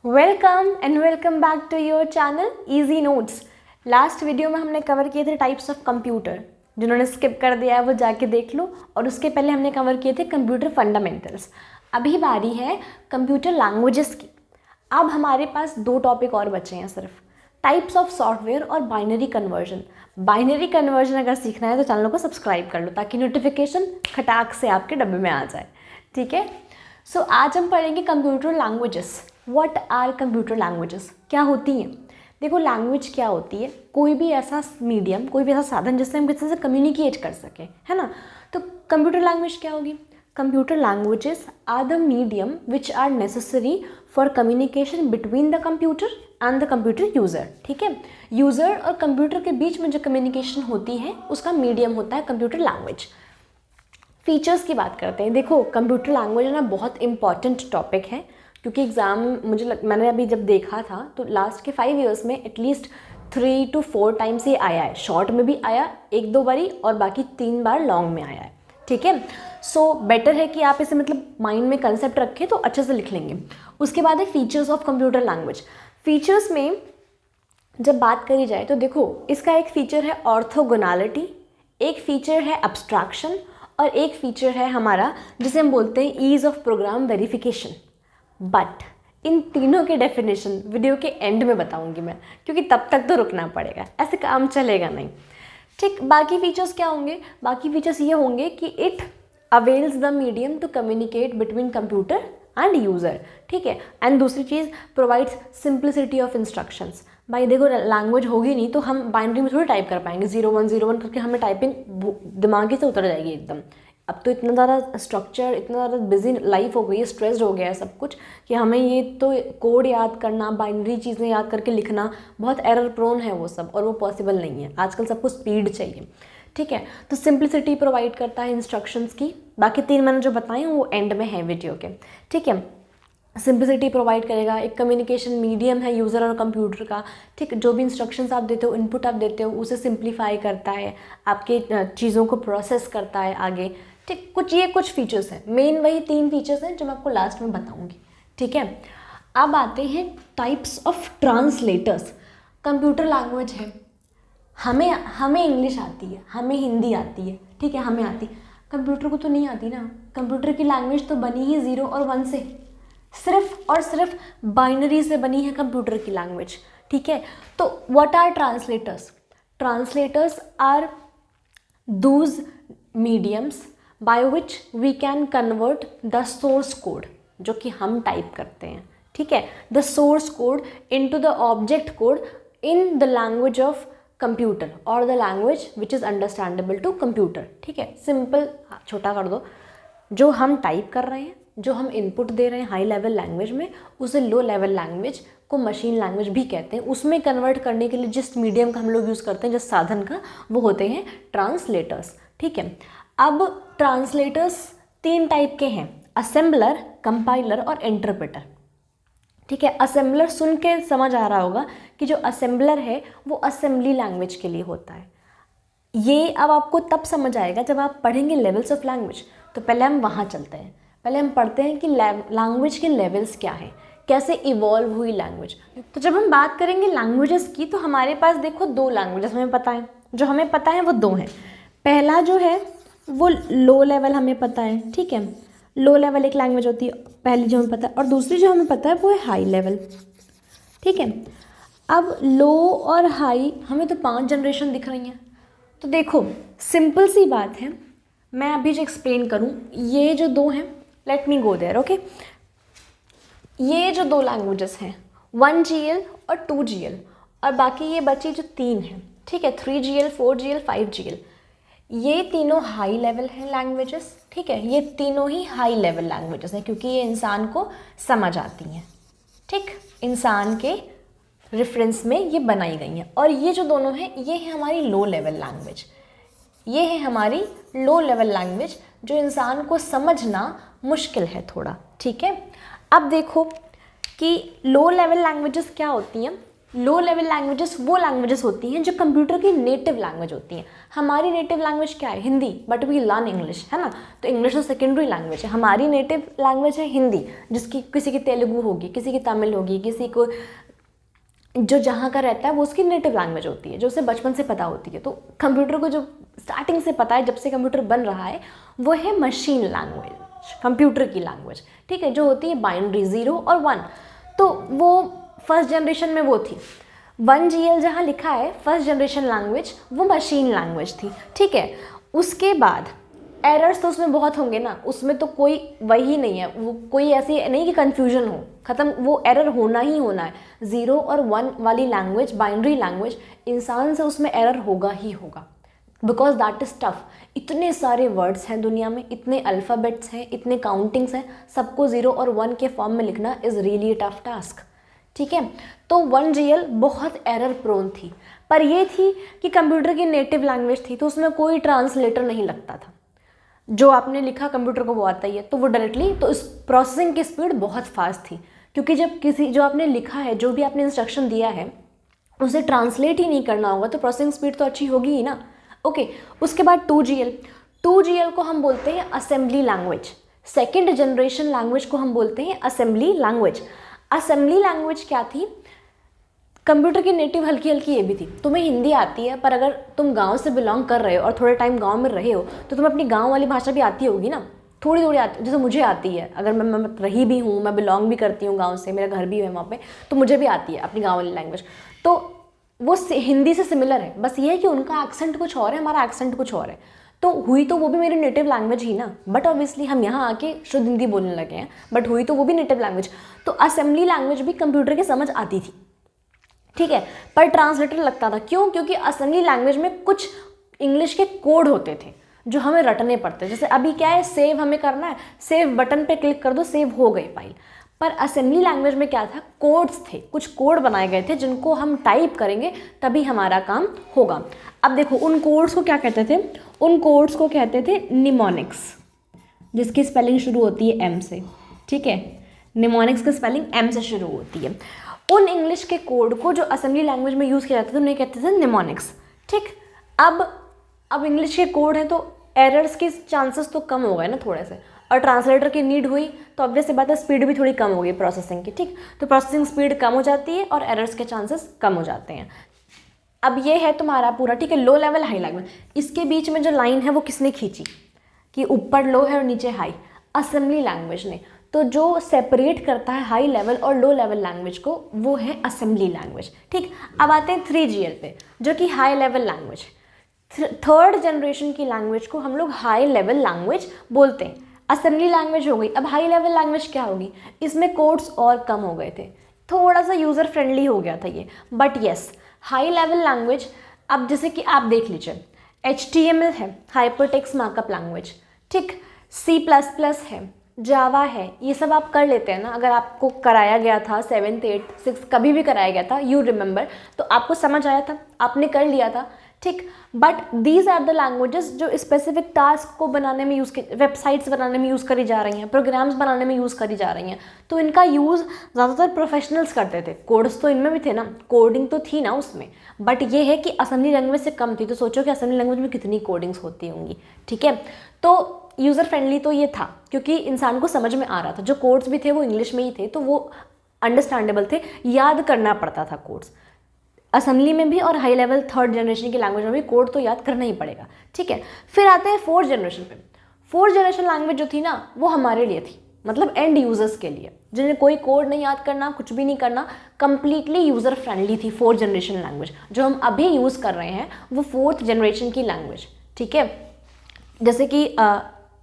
Welcome and welcome back to your channel easy notes. Last video में हमने cover किए थे टाइप्स ऑफ कंप्यूटर। जिन्होंने स्किप कर दिया है वो जाके देख लो। और उसके पहले हमने कवर किए थे कंप्यूटर फंडामेंटल्स। अभी बारी है कंप्यूटर लैंग्वेजेस की। अब हमारे पास दो टॉपिक और बचे हैं सिर्फ, टाइप्स ऑफ सॉफ्टवेयर और बाइनरी कन्वर्जन। बाइनरी कन्वर्जन अगर सीखना है तो चैनल को सब्सक्राइब कर लो ताकि नोटिफिकेशन खटाक से आपके डब्बे में आ जाए। ठीक है, सो आज हम पढ़ेंगे computer languages. What are computer languages, क्या होती हैं। देखो, लैंग्वेज क्या होती है, कोई भी ऐसा मीडियम, कोई भी ऐसा साधन जिससे हम किसी से कम्युनिकेट कर सकें, है ना। तो कंप्यूटर लैंग्वेज क्या होगी। Computer languages are the medium which are necessary for communication between the computer and the computer user. ठीक है, यूज़र और कंप्यूटर के बीच में जो कम्युनिकेशन होती है उसका मीडियम होता है कंप्यूटर लैंग्वेज। फीचर्स की बात करते हैं। देखो, कंप्यूटर लैंग्वेज ना बहुत इंपॉर्टेंट टॉपिक है, क्योंकि एग्ज़ाम मैंने अभी जब देखा था तो लास्ट के 5 ईयर्स में एटलीस्ट 3 to 4 टाइम्स ये आया है। शॉर्ट में भी आया 1-2 बारी और बाकी 3 बार लॉन्ग में आया है। ठीक है, सो बेटर है कि आप इसे माइंड में कंसेप्ट रखें तो अच्छे से लिख लेंगे। उसके बाद है features of computer language. Features में जब बात करी जाए तो देखो, इसका एक फीचर है ऑर्थोगोनैलिटी, एक फीचर है अब्स्ट्रैक्शन और एक फीचर है हमारा जिसे हम बोलते हैं ease of program verification. But इन तीनों के डेफिनेशन वीडियो के एंड में बताऊंगी मैं, क्योंकि तब तक तो रुकना पड़ेगा, ऐसे काम चलेगा नहीं। ठीक, बाकी फीचर्स क्या होंगे। बाकी फीचर्स ये होंगे कि it avails the medium to communicate between computer and user. ठीक है, एंड दूसरी चीज़ प्रोवाइड्स सिंप्लिसिटी ऑफ इंस्ट्रक्शंस। भाई देखो, लैंग्वेज होगी नहीं तो हम बाइनरी में थोड़ी टाइप कर पाएंगे 0101 करके, हमें टाइपिंग दिमागी से उतर जाएगी एकदम। अब तो इतना ज़्यादा स्ट्रक्चर, इतना ज़्यादा बिजी लाइफ हो गई है, स्ट्रेस्ड हो गया है सब कुछ, कि हमें ये तो कोड याद करना, बाइनरी चीज़ें याद करके लिखना बहुत एरर प्रोन है वो सब, और वो पॉसिबल नहीं है। आजकल सबको स्पीड चाहिए। ठीक है, तो सिंप्लिसिटी प्रोवाइड करता है इंस्ट्रक्शंस की। बाकी 3 मैंने जो बताए हैं वो एंड में है वीडियो के। ठीक है, सिंप्लिसिटी प्रोवाइड करेगा, एक कम्युनिकेशन मीडियम है यूज़र और कंप्यूटर का। ठीक, जो भी इंस्ट्रक्शंस आप देते हो, इनपुट आप देते हो, उसे सिंप्लीफाई करता है, आपके चीज़ों को प्रोसेस करता है आगे। ठीक, कुछ फीचर्स हैं, मेन वही 3 फीचर्स हैं जो मैं आपको लास्ट में बताऊंगी। ठीक है, अब आते हैं types of translators. Computer language है, हमें इंग्लिश आती है, हमें हिंदी आती है, ठीक है, हमें आती, कंप्यूटर को तो नहीं आती ना। कंप्यूटर की लैंग्वेज तो बनी ही 0 और 1 से, सिर्फ और सिर्फ बाइनरी से बनी है कंप्यूटर की लैंग्वेज। ठीक है, तो what are translators. Translators are those mediums by which we can convert the source code, जो कि हम टाइप करते हैं। ठीक है, the source code into the object code in the language of computer और the language which is understandable to computer. ठीक है, सिंपल, छोटा कर दो, जो हम टाइप कर रहे हैं, जो हम इनपुट दे रहे हैं हाई लेवल लैंग्वेज में, उसे लो लेवल लैंग्वेज को मशीन लैंग्वेज भी कहते हैं। उसमें कन्वर्ट करने के लिए जिस मीडियम का हम लोग यूज़ करते हैं, जिस साधन का, वो होते हैं ट्रांसलेटर्स। ठीक है, अब ट्रांसलेटर्स 3 टाइप के हैं, असेंबलर, कंपाइलर और इंटरप्रेटर। ठीक है, असेंबलर सुन के समझ आ रहा होगा कि जो असेंबलर है वो असेंबली लैंग्वेज के लिए होता है। ये अब आपको तब समझ आएगा जब आप पढ़ेंगे लेवल्स ऑफ लैंग्वेज। तो पहले हम वहाँ चलते हैं, पहले हम पढ़ते हैं कि लैंग्वेज के लेवल्स क्या है, कैसे इवॉल्व हुई लैंग्वेज। तो जब हम बात करेंगे लैंग्वेजेस की तो हमारे पास देखो 2 लैंग्वेजेस हमें पता है, जो हमें पता है वो 2 हैं। पहला जो है वो लो लेवल हमें पता है। ठीक है, लो लेवल एक लैंग्वेज होती है पहली जो हमें पता है, और दूसरी जो हमें पता है वो है हाई लेवल। ठीक है, अब लो और हाई हमें तो 5 जनरेशन दिख रही हैं। तो देखो, सिंपल सी बात है, मैं अभी जो एक्सप्लेन करूँ, ये जो 2 हैं, let me go there. Okay, ये जो 2 लैंग्वेजेस हैं 1GL और 2GL, और बाकी ये बची जो 3 हैं, ठीक है, 3GL, 4GL, 5GL, ये तीनों हाई लेवल हैं लैंग्वेजेस। ठीक है, ये तीनों ही हाई लेवल लैंग्वेजेस हैं क्योंकि ये इंसान को समझ आती हैं। ठीक, इंसान के रेफरेंस में ये बनाई गई हैं। और ये जो दोनों हैं ये है हमारी लो लेवल लैंग्वेज, ये है हमारी लो लेवल लैंग्वेज जो इंसान को समझना मुश्किल है थोड़ा। ठीक है, अब देखो कि लो लेवल लैंग्वेजेस क्या होती हैं। लो लेवल लैंग्वेजेस वो लैंग्वेजेस होती हैं जो कंप्यूटर की नेटिव लैंग्वेज होती हैं। हमारी नेटिव लैंग्वेज क्या है? Hindi, but we learn English, है ना। तो इंग्लिश तो सेकेंडरी लैंग्वेज है, हमारी नेटिव लैंग्वेज है हिंदी, जिसकी किसी की तेलुगु होगी, किसी की तमिल होगी, किसी को जो जहाँ का रहता है वो उसकी नेटिव लैंग्वेज होती है, जो उसे बचपन से पता होती है। तो कंप्यूटर को जो स्टार्टिंग से पता है, जब से कंप्यूटर बन रहा है, वो है मशीन लैंग्वेज, कंप्यूटर की लैंग्वेज, ठीक है, जो होती है बाइनरी 0 और 1। तो वो फर्स्ट जनरेशन में वो थी। 1GL जहाँ लिखा है फर्स्ट जनरेशन लैंग्वेज, वो मशीन लैंग्वेज थी, ठीक है। उसके बाद एरर्स तो उसमें बहुत होंगे ना, उसमें तो कोई वही नहीं है, वो कोई ऐसी नहीं कि कन्फ्यूजन हो, ख़त्म, वो एरर होना ही होना है। 0 और 1 वाली लैंग्वेज, बाइनरी लैंग्वेज, इंसान से उसमें एरर होगा ही होगा, बिकॉज दैट इज़ टफ। इतने सारे वर्ड्स हैं दुनिया में, इतने अल्फ़ाबेट्स हैं, इतने काउंटिंग्स हैं, सबको 0 और 1 के फॉर्म में लिखना इज़ रियली टफ टास्क, ठीक है। तो 1GL बहुत एरर प्रोन थी, पर ये थी कि कंप्यूटर की नेटिव लैंग्वेज थी, तो उसमें कोई ट्रांसलेटर नहीं लगता था। जो आपने लिखा कंप्यूटर को वो आता ही है, तो वो डायरेक्टली, तो इस प्रोसेसिंग की स्पीड बहुत फास्ट थी, क्योंकि जब किसी जो आपने लिखा है, जो भी आपने इंस्ट्रक्शन दिया है, उसे ट्रांसलेट ही नहीं करना होगा, तो प्रोसेसिंग स्पीड तो अच्छी होगी ही ना। ओके, उसके बाद 2GL को हम बोलते हैं assembly language. Second generation language को हम बोलते हैं असेंबली लैंग्वेज। असेंबली लैंग्वेज क्या थी? कंप्यूटर की नेटिव हल्की हल्की ये भी थी। तुम्हें हिंदी आती है, पर अगर तुम गांव से बिलोंग कर रहे हो और थोड़े टाइम गांव में रहे हो, तो तुम्हें अपनी गांव वाली भाषा भी आती होगी ना, थोड़ी थोड़ी आती, जैसे मुझे आती है, अगर मैं रही भी हूँ, मैं बिलोंग भी करती हूँ गांव से, मेरा घर भी है वहाँ पे, तो मुझे भी आती है अपनी गाँव वाली लैंग्वेज। तो वो हिंदी से सिमिलर है, बस ये है कि उनका एक्सेंट कुछ और है, हमारा एक्सेंट कुछ और है। तो हुई तो वो भी मेरी नेटिव लैंग्वेज ही ना, बट ऑब्वियसली हम यहाँ आके शुद्ध हिंदी बोलने लगे हैं, बट हुई तो वो भी नेटिव लैंग्वेज। तो असेंबली लैंग्वेज भी कंप्यूटर की समझ आती थी, ठीक है, पर ट्रांसलेटर लगता था। क्यों? क्योंकि असेंबली लैंग्वेज में कुछ इंग्लिश के कोड होते थे जो हमें रटने पड़ते। जैसे अभी क्या है, सेव हमें करना है, सेव बटन पे क्लिक कर दो, सेव हो गई फाइल। पर असेंबली लैंग्वेज में क्या था, कोड्स थे, कुछ कोड बनाए गए थे जिनको हम टाइप करेंगे तभी हमारा काम होगा। अब देखो, उन कोड्स को क्या कहते थे? उन कोड्स को कहते थे निमोनिक्स, जिसकी स्पेलिंग शुरू होती है M से, ठीक है। निमोनिक्स की स्पेलिंग M से शुरू होती है। उन इंग्लिश के कोड को जो असेंबली लैंग्वेज में यूज़ किया जाता था, उन्हें कहते थे निमोनिक्स, ठीक। अब इंग्लिश के कोड हैं तो एरर्स के चांसेस तो कम हो गए ना थोड़े से, और ट्रांसलेटर की नीड हुई तो ऑब्वियस सी बात है स्पीड भी थोड़ी कम हो गई प्रोसेसिंग की, ठीक। तो प्रोसेसिंग स्पीड कम हो जाती है और एरर्स के चांसेस कम हो जाते हैं। अब ये है तुम्हारा पूरा, ठीक है, लो लेवल हाई लेवल। इसके बीच में जो लाइन है वो किसने खींची कि ऊपर लो है और नीचे हाई? असेंबली लैंग्वेज ने। तो जो सेपरेट करता है हाई लेवल और लो लेवल लैंग्वेज को, वो है असेंबली लैंग्वेज, ठीक। अब आते हैं 3GL पे, जो कि high level language. Third generation की लैंग्वेज को हम लोग हाई लेवल लैंग्वेज बोलते हैं। असेंबली लैंग्वेज हो गई, अब हाई लेवल लैंग्वेज क्या होगी? इसमें कोड्स और कम हो गए थे, थोड़ा सा यूज़र फ्रेंडली हो गया था ये, but yes high level language. अब जैसे कि आप देख लीजिए, HTML है, हाइपरटेक्स्ट मार्कअप लैंग्वेज, ठीक, C++ है, जावा है, ये सब आप कर लेते हैं ना। अगर आपको कराया गया था 7th 8th 6th कभी भी कराया गया था, यू रिमेंबर, तो आपको समझ आया था, आपने कर लिया था, ठीक। But these are the languages जो स्पेसिफिक टास्क को बनाने में यूज़, वेबसाइट्स बनाने में यूज़ करी जा रही हैं, प्रोग्राम्स बनाने में यूज़ करी जा रही हैं। तो इनका यूज़ ज़्यादातर प्रोफेशनल्स करते थे। कोड्स तो इनमें भी थे ना, कोडिंग तो थी ना उसमें, बट ये है कि असेंबली लैंग्वेज से कम थी। तो सोचो कि असेंबली लैंग्वेज में कितनी कोडिंग्स होती होंगी, ठीक है। तो यूज़र फ्रेंडली तो ये था क्योंकि इंसान को समझ में आ रहा था, जो कोड्स भी थे वो इंग्लिश में ही थे, तो वो अंडरस्टैंडेबल थे, याद करना पड़ता था कोड्स। असेंबली में भी और हाई लेवल थर्ड जनरेशन की लैंग्वेज में भी कोड तो याद करना ही पड़ेगा, ठीक है। फिर आते हैं 4th जनरेशन पे। 4th जनरेशन लैंग्वेज जो थी ना, वो हमारे लिए थी, मतलब एंड यूजर्स के लिए, जिन्हें कोई कोड नहीं याद करना, कुछ भी नहीं करना, कंप्लीटली यूज़र फ्रेंडली थी 4th जनरेशन लैंग्वेज। जो हम अभी यूज़ कर रहे हैं वो 4th जनरेशन की लैंग्वेज, ठीक है। जैसे कि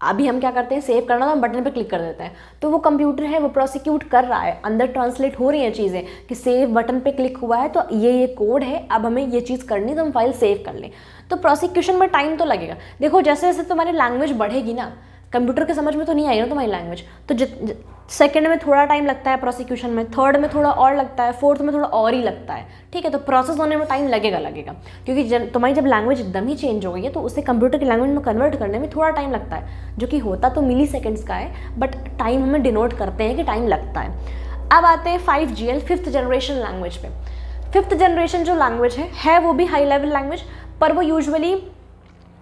अभी हम क्या करते हैं, सेव करना तो हम बटन पे क्लिक कर देते हैं, तो वो कंप्यूटर है वो प्रोसिक्यूट कर रहा है, अंदर ट्रांसलेट हो रही हैं चीज़ें कि सेव बटन पे क्लिक हुआ है तो ये कोड है, अब हमें ये चीज़ करनी, तो हम फाइल सेव कर लें। तो प्रोसिक्यूशन में टाइम तो लगेगा। देखो जैसे जैसे तुम्हारी लैंग्वेज बढ़ेगी ना, कंप्यूटर के समझ में तो नहीं आई ना तुम्हारी लैंग्वेज, तो सेकंड में थोड़ा टाइम लगता है प्रोसिक्यूशन में, थर्ड में थोड़ा और लगता है, फोर्थ में थोड़ा और ही लगता है, ठीक है। तो प्रोसेस होने में टाइम लगेगा क्योंकि तुम्हारी जब लैंग्वेज एकदम ही चेंज हो गई है तो उसे कंप्यूटर की लैंग्वेज में कन्वर्ट करने में थोड़ा टाइम लगता है, जो कि होता तो मिली सेकेंड्स का है, बट टाइम हमें डिनोट करते हैं कि टाइम लगता है। अब आते हैं 5GL 5th जनरेशन लैंग्वेज पे। 5th जनरेशन जो लैंग्वेज है वो भी हाई लेवल लैंग्वेज, पर वो यूजुअली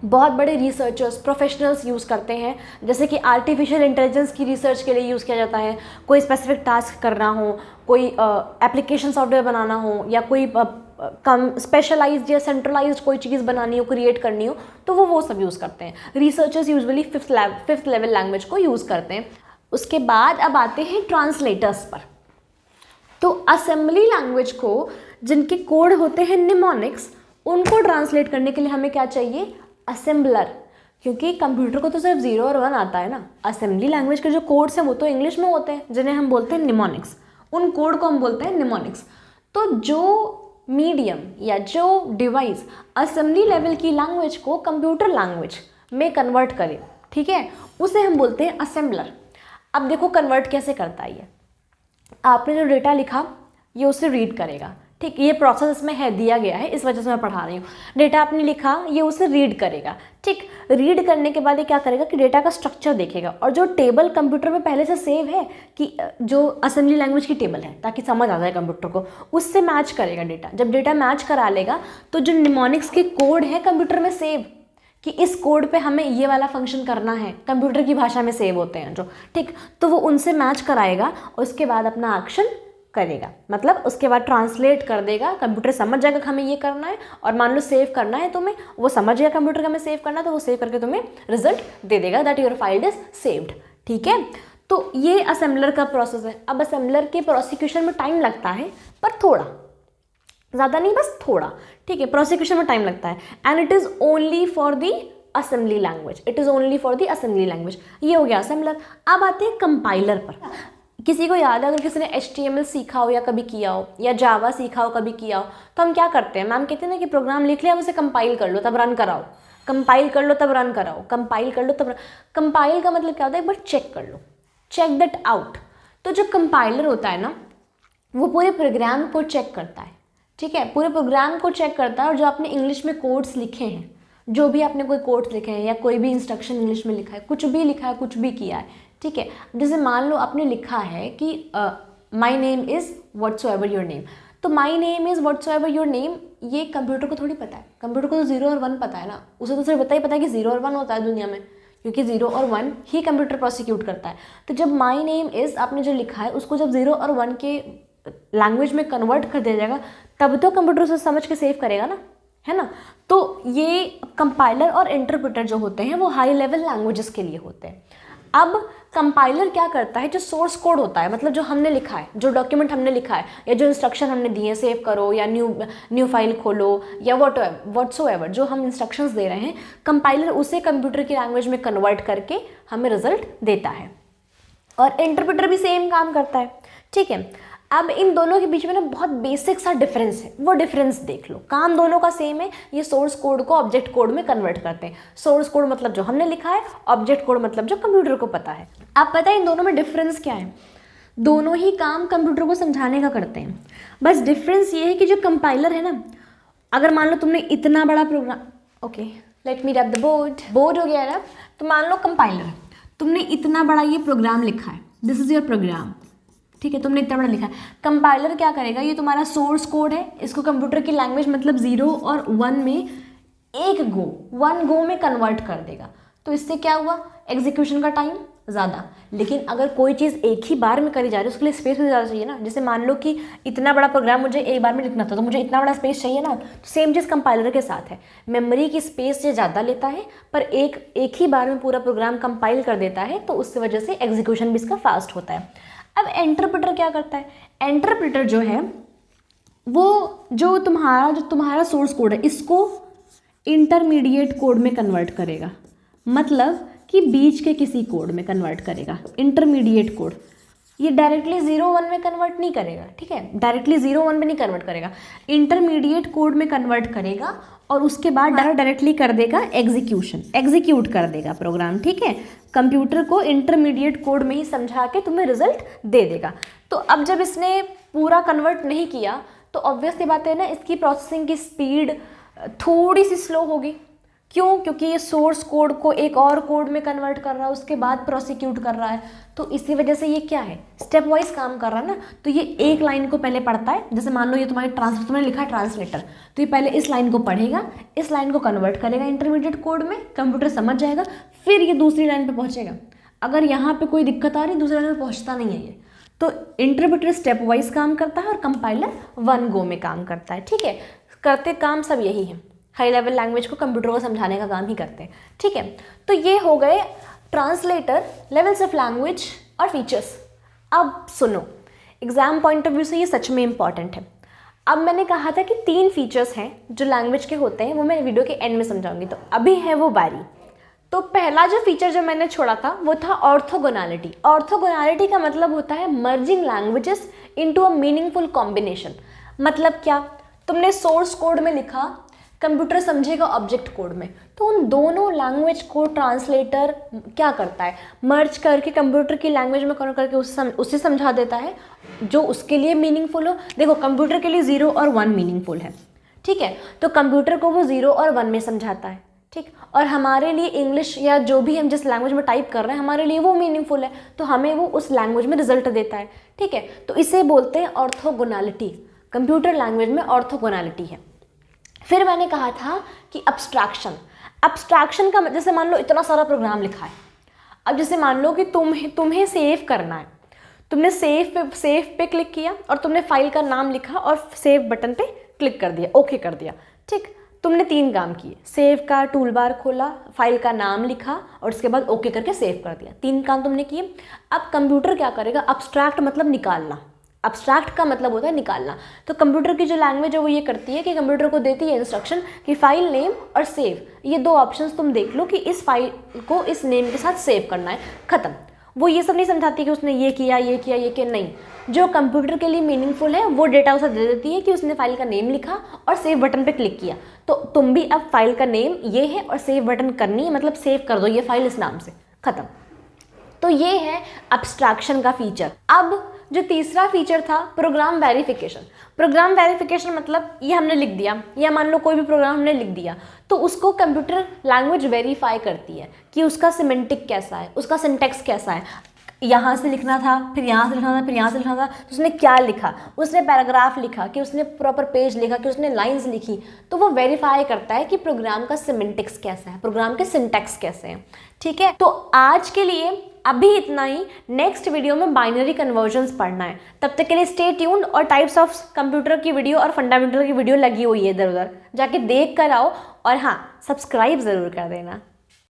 बहुत बड़े रिसर्चर्स, प्रोफेशनल्स यूज़ करते हैं। जैसे कि आर्टिफिशियल इंटेलिजेंस की रिसर्च के लिए यूज़ किया जाता है, कोई स्पेसिफिक टास्क करना हो, कोई एप्लीकेशन सॉफ्टवेयर बनाना हो, या कोई कम स्पेशलाइज्ड या सेंट्रलाइज्ड कोई चीज़ बनानी हो, क्रिएट करनी हो, तो वो सब यूज़ करते हैं। Researchers usually 5th level language को यूज़ करते हैं। उसके बाद अब आते हैं ट्रांसलेटर्स पर। तो असेंबली लैंग्वेज को, जिनके कोड होते हैं निमोनिक्स, उनको ट्रांसलेट करने के लिए हमें क्या चाहिए? असेंबलर। क्योंकि कंप्यूटर को तो सिर्फ 0 और 1 आता है ना। असेंबली लैंग्वेज के जो कोड्स हैं वो तो इंग्लिश में होते हैं, जिन्हें हम बोलते हैं निमोनिक्स। उन कोड को हम बोलते हैं निमोनिक्स। तो जो मीडियम या जो डिवाइस असेंबली लेवल की लैंग्वेज को कंप्यूटर लैंग्वेज में कन्वर्ट करे, ठीक है, उसे हम बोलते हैं असेंबलर। अब देखो कन्वर्ट कैसे करता है ये। आपने जो डेटा लिखा ये उसे रीड करेगा, ठीक, ये प्रोसेस इसमें है, दिया गया है, इस वजह से मैं पढ़ा रही हूँ। डेटा आपने लिखा, ये उसे रीड करेगा, ठीक। रीड करने के बाद ये क्या करेगा कि डेटा का स्ट्रक्चर देखेगा, और जो टेबल कंप्यूटर में पहले से सेव है, कि जो असेंबली लैंग्वेज की टेबल है, ताकि समझ आ जाए कंप्यूटर को, उससे मैच करेगा डेटा। जब डेटा मैच करा लेगा तो जो निमोनिक्स के कोड है कंप्यूटर में सेव, कि इस कोड पे हमें ये वाला फंक्शन करना है, कंप्यूटर की भाषा में सेव होते हैं जो, ठीक, तो वो उनसे मैच कराएगा और उसके बाद अपना एक्शन करेगा। मतलब उसके बाद ट्रांसलेट कर देगा, कंप्यूटर समझ जाएगा कि हमें ये करना है, और मान लो सेव करना है तुम्हें, वो समझ गया कंप्यूटर का हमें सेव करना है, तो वो सेव करके तुम्हें रिजल्ट दे देगा that your file is saved, ठीक है। तो ये असेंबलर का प्रोसेस है। अब असेंबलर के प्रोसिक्यूशन में टाइम लगता है, पर थोड़ा, ज़्यादा नहीं, बस थोड़ा, ठीक है, प्रोसिक्यूशन में टाइम लगता है। And it is only for the assembly language, it is only for the assembly language. ये हो गया असेंबलर। अब आते हैं कंपाइलर पर। किसी को याद है, अगर किसी ने HTML सीखा हो या कभी किया हो, या जावा सीखा हो कभी किया हो, तो हम क्या करते हैं? मैम कहते हैं ना कि प्रोग्राम लिख लिया, उसे कंपाइल कर लो तब रन कराओ, कंपाइल कर लो तब रन कराओ, कंपाइल कर लो तब कंपाइल का मतलब क्या होता है? एक बार चेक कर लो, चेक दैट आउट। तो जो कंपाइलर होता है ना, वो पूरे प्रोग्राम को चेक करता है, ठीक है, पूरे प्रोग्राम को चेक करता है। और जो आपने इंग्लिश में कोड्स लिखे हैं, जो भी आपने कोई कोड्स लिखे हैं, या कोई भी इंस्ट्रक्शन इंग्लिश में लिखा है, कुछ भी लिखा है, कुछ भी किया है, ठीक है। जैसे मान लो आपने लिखा है कि my name is whatsoever your name, तो my name is whatsoever your name, ये कंप्यूटर को थोड़ी पता है। कंप्यूटर को तो 0 और 1 पता है ना, उसे तो सिर्फ पता है कि 0 और 1 होता है दुनिया में, क्योंकि 0 और 1 ही कंप्यूटर प्रोसिक्यूट करता है। तो जब माई नेम इज़ आपने जो लिखा है, उसको जब 0 और 1 के लैंग्वेज में कन्वर्ट कर दिया जाएगा, तब तो कंप्यूटर उसे समझ के सेव करेगा ना, है ना। तो ये कंपाइलर और इंटरप्रेटर जो होते हैं वो हाई लेवल लैंग्वेजेस के लिए होते हैं। अब कंपाइलर क्या करता है? जो सोर्स कोड होता है, मतलब जो हमने लिखा है, जो डॉक्यूमेंट हमने लिखा है, या जो इंस्ट्रक्शन हमने दिए हैं, सेव करो या न्यू फाइल खोलो या व्हाट्सोएवर जो हम इंस्ट्रक्शंस दे रहे हैं, कंपाइलर उसे कंप्यूटर की लैंग्वेज में कन्वर्ट करके हमें रिजल्ट देता है। और इंटरप्रेटर भी सेम काम करता है, ठीक है। अब इन दोनों के बीच में ना बहुत बेसिक सा डिफरेंस है, वो डिफरेंस देख लो। काम दोनों का सेम है, ये सोर्स कोड को ऑब्जेक्ट कोड में कन्वर्ट करते हैं। सोर्स कोड मतलब जो हमने लिखा है, ऑब्जेक्ट कोड मतलब जो कंप्यूटर को पता है। अब पता है इन दोनों में डिफरेंस क्या है? दोनों ही काम कंप्यूटर को समझाने का करते हैं, बस डिफरेंस ये है कि जो कंपाइलर है ना, अगर मान लो तुमने इतना बड़ा program, okay let me wrap the board हो गया है ना, तो मान लो कंपाइलर, तुमने इतना बड़ा ये प्रोग्राम लिखा है, दिस इज योर प्रोग्राम, ठीक है, तुमने इतना बड़ा लिखा है। कंपाइलर क्या करेगा? ये तुम्हारा सोर्स कोड है, इसको कंप्यूटर की लैंग्वेज मतलब 0 और 1 में वन गो में कन्वर्ट कर देगा। तो इससे क्या हुआ? एग्जीक्यूशन का टाइम ज़्यादा। लेकिन अगर कोई चीज़ एक ही बार में करी जा रही है, उसके लिए स्पेस भी ज़्यादा चाहिए ना। जैसे मान लो कि इतना बड़ा प्रोग्राम मुझे एक बार में लिखना था, तो मुझे इतना बड़ा स्पेस चाहिए ना। तो सेम चीज़ कंपाइलर के साथ है, मेमोरी की स्पेस ये ज़्यादा लेता है, पर एक ही बार में पूरा प्रोग्राम कंपाइल कर देता है, तो उसकी वजह से एग्जीक्यूशन भी इसका फास्ट होता है। अब इंटरप्रेटर क्या करता है? इंटरप्रेटर जो है वो जो तुम्हारा सोर्स कोड है, इसको इंटरमीडिएट कोड में कन्वर्ट करेगा, मतलब कि बीच के किसी कोड में कन्वर्ट करेगा। इंटरमीडिएट कोड ये डायरेक्टली 0-1 में कन्वर्ट नहीं करेगा, ठीक है, डायरेक्टली 0-1 में नहीं कन्वर्ट करेगा, इंटरमीडिएट कोड में कन्वर्ट करेगा, और उसके बाद डायरेक्टली कर देगा एग्जीक्यूट कर देगा प्रोग्राम, ठीक है। कंप्यूटर को इंटरमीडिएट कोड में ही समझा के तुम्हें रिजल्ट दे देगा। तो अब जब इसने पूरा कन्वर्ट नहीं किया, तो ऑब्वियसली बात है ना, इसकी प्रोसेसिंग की स्पीड थोड़ी सी स्लो होगी, क्यों? क्योंकि ये सोर्स कोड को एक और कोड में कन्वर्ट कर रहा है, उसके बाद प्रोसिक्यूट कर रहा है, तो इसी वजह से ये क्या है, स्टेप वाइज काम कर रहा है ना। तो ये एक लाइन को पहले पढ़ता है, जैसे मान लो ये तुम्हारी तुमने लिखा है ट्रांसलेटर, तो ये पहले इस लाइन को पढ़ेगा, इस लाइन को कन्वर्ट करेगा इंटरमीडिएट कोड में, कंप्यूटर समझ जाएगा, फिर ये दूसरी लाइन पर पहुँचेगा। अगर यहाँ पर कोई दिक्कत आ रही, दूसरी लाइन पर पहुँचता नहीं है ये। तो इंटरप्रेटर स्टेप वाइज काम करता है और कंपाइलर वन गो में काम करता है। ठीक है, करते काम सब यही है, हाई लेवल लैंग्वेज को कंप्यूटर को समझाने का काम ही करते हैं। ठीक है, तो ये हो गए ट्रांसलेटर, लेवल्स ऑफ लैंग्वेज और फीचर्स। अब सुनो, एग्जाम पॉइंट ऑफ व्यू से ये सच में इंपॉर्टेंट है। अब मैंने कहा था कि 3 फीचर्स हैं जो लैंग्वेज के होते हैं, वो मैं वीडियो के एंड में समझाऊंगी, तो अभी है वो बारी। तो पहला जो फीचर जो मैंने छोड़ा था वो था ऑर्थोगोनैलिटी। ऑर्थोगोनैलिटी का मतलब होता है merging languages into a meaningful combination. मतलब क्या, तुमने सोर्स कोड में लिखा, कंप्यूटर समझेगा ऑब्जेक्ट कोड में, तो उन दोनों लैंग्वेज को ट्रांसलेटर क्या करता है, मर्ज करके कंप्यूटर की लैंग्वेज में कन्वर्ट करके उसे समझा देता है जो उसके लिए मीनिंगफुल हो। देखो, कंप्यूटर के लिए 0 और 1 मीनिंगफुल है, ठीक है, तो कंप्यूटर को वो 0 और 1 में समझाता है, ठीक। और हमारे लिए इंग्लिश या जो भी हम जिस लैंग्वेज में टाइप कर रहे हैं, हमारे लिए वो मीनिंगफुल है, तो हमें वो उस लैंग्वेज में रिजल्ट देता है, ठीक है। तो इसे बोलते हैं ऑर्थोगोनैलिटी। कंप्यूटर लैंग्वेज में ऑर्थोगोनैलिटी है। फिर मैंने कहा था कि अब्स्ट्रैक्शन। अब्स्ट्रैक्शन का जैसे मान लो इतना सारा प्रोग्राम लिखा है, अब जैसे मान लो कि तुम्हें सेव करना है, तुमने सेव पे क्लिक किया और तुमने फाइल का नाम लिखा और सेव बटन पे क्लिक कर दिया, ओके कर दिया, ठीक। तुमने 3 काम किए, सेव का टूल बार खोला, फाइल का नाम लिखा और उसके बाद ओके करके सेव कर दिया। 3 काम तुमने किए। अब कंप्यूटर क्या करेगा, अब्स्ट्रैक्ट मतलब निकालना, अब्स्ट्रैक्ट का मतलब होता है निकालना। तो कंप्यूटर की जो लैंग्वेज है वो ये करती है कि कंप्यूटर को देती है इंस्ट्रक्शन कि फाइल नेम और सेव, ये 2 ऑप्शंस तुम देख लो कि इस फाइल को इस नेम के साथ सेव करना है, ख़त्म। वो ये सब नहीं समझाती कि उसने ये किया ये किया ये किया, नहीं, जो कंप्यूटर के लिए मीनिंगफुल है वो डेटा उसे दे देती है कि उसने फाइल का नेम लिखा और सेव बटन पे क्लिक किया। तो तुम भी अब फाइल का नेम ये है और सेव बटन करनी है, मतलब सेव कर दो ये फाइल इस नाम से, ख़त्म। तो ये है अब्स्ट्रैक्शन का फीचर। अब जो तीसरा फीचर था प्रोग्राम वेरिफिकेशन। प्रोग्राम वेरिफिकेशन मतलब ये हमने लिख दिया, या मान लो कोई भी प्रोग्राम हमने लिख दिया, तो उसको कंप्यूटर लैंग्वेज वेरीफाई करती है कि उसका सिमेंटिक कैसा है, उसका सिंटेक्स कैसा है, यहाँ से लिखना था, फिर यहाँ से लिखना था, फिर यहाँ से लिखना था, तो उसने क्या लिखा, उसने पैराग्राफ लिखा कि उसने प्रॉपर पेज लिखा कि उसने लाइंस लिखी, तो वो वेरीफाई करता है कि प्रोग्राम का सिमेंटिक्स कैसा है, प्रोग्राम के सिंटेक्स कैसे हैं, ठीक है। तो आज के लिए अभी इतना ही। नेक्स्ट वीडियो में बाइनरी कन्वर्जन्स पढ़ना है, तब तक के लिए स्टे ट्यून्ड। और टाइप्स ऑफ कंप्यूटर की वीडियो और फंडामेंटल की वीडियो लगी हुई है इधर उधर, जाके देख कर आओ। और हाँ, सब्सक्राइब ज़रूर कर देना।